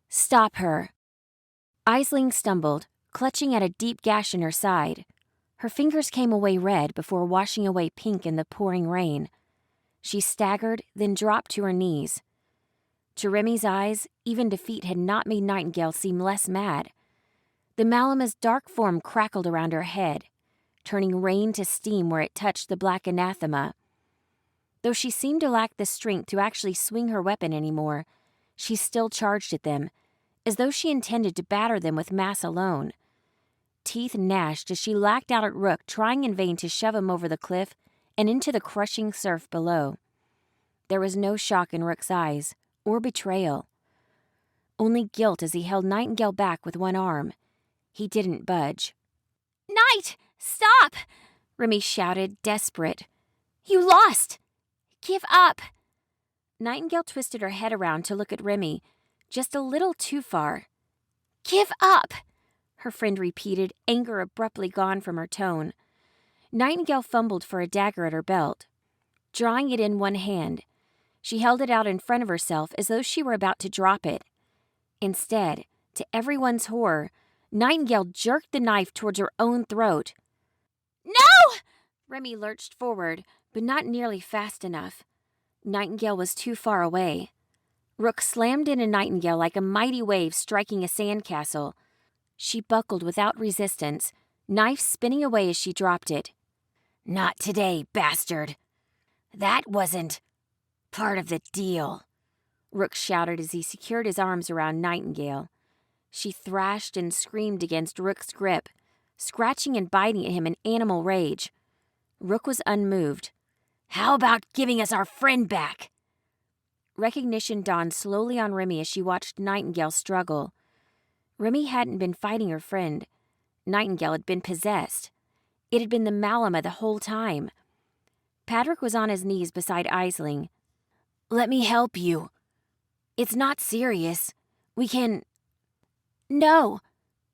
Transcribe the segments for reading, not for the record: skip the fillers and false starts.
Stop her. Aisling stumbled, clutching at a deep gash in her side. Her fingers came away red before washing away pink in the pouring rain. She staggered, then dropped to her knees. To Remy's eyes, even defeat had not made Nightingale seem less mad. The Malama's dark form crackled around her head, turning rain to steam where it touched the black anathema. Though she seemed to lack the strength to actually swing her weapon anymore, she still charged at them, as though she intended to batter them with mass alone. Teeth gnashed as she lacked out at Rook, trying in vain to shove him over the cliff and into the crushing surf below. There was no shock in Rook's eyes, or betrayal. Only guilt as he held Nightingale back with one arm. He didn't budge. "Night! Stop!" Remy shouted, desperate. "You lost! Give up!" Nightingale twisted her head around to look at Remy, just a little too far. "Give up!" her friend repeated, anger abruptly gone from her tone. Nightingale fumbled for a dagger at her belt. Drawing it in one hand, she held it out in front of herself as though she were about to drop it. Instead, to everyone's horror, Nightingale jerked the knife towards her own throat. "No!" Remy lurched forward, but not nearly fast enough. Nightingale was too far away. Rook slammed into Nightingale like a mighty wave striking a sandcastle. She buckled without resistance, knife spinning away as she dropped it. "Not today, bastard. That wasn't part of the deal," Rook shouted as he secured his arms around Nightingale. She thrashed and screamed against Rook's grip, scratching and biting at him in animal rage. Rook was unmoved. "How about giving us our friend back?" Recognition dawned slowly on Remy as she watched Nightingale struggle. Remy hadn't been fighting her friend. Nightingale had been possessed. It had been the Malama the whole time. Patrick was on his knees beside Aisling. "Let me help you. It's not serious. We can—" "No!"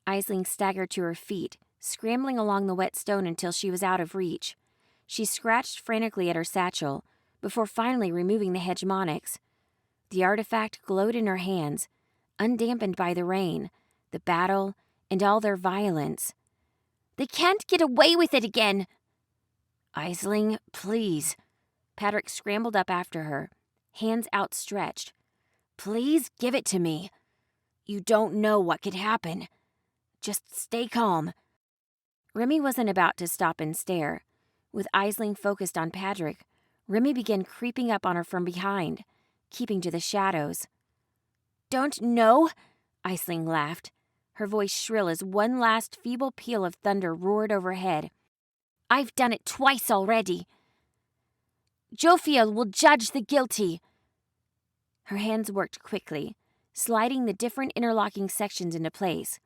Aisling staggered to her feet, scrambling along the wet stone until she was out of reach. She scratched frantically at her satchel, before finally removing the hegemonics. The artifact glowed in her hands, undampened by the rain, the battle, and all their violence. "They can't get away with it again!" "Aisling, please." Patrick scrambled up after her, hands outstretched. "Please give it to me. You don't know what could happen. Just stay calm." Remy wasn't about to stop and stare. With Aisling focused on Patrick, Remy began creeping up on her from behind, keeping to the shadows. "Don't know?" Aisling laughed, her voice shrill as one last feeble peal of thunder roared overhead. "I've done it twice already. Jophiel will judge the guilty." Her hands worked quickly, sliding the different interlocking sections into place.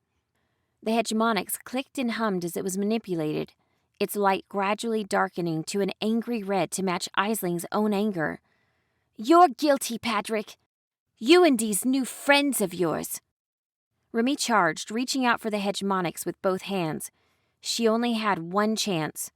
The hegemonics clicked and hummed as it was manipulated, its light gradually darkening to an angry red to match Aisling's own anger. "You're guilty, Patrick. You and these new friends of yours." Remy charged, reaching out for the hegemonics with both hands. She only had one chance.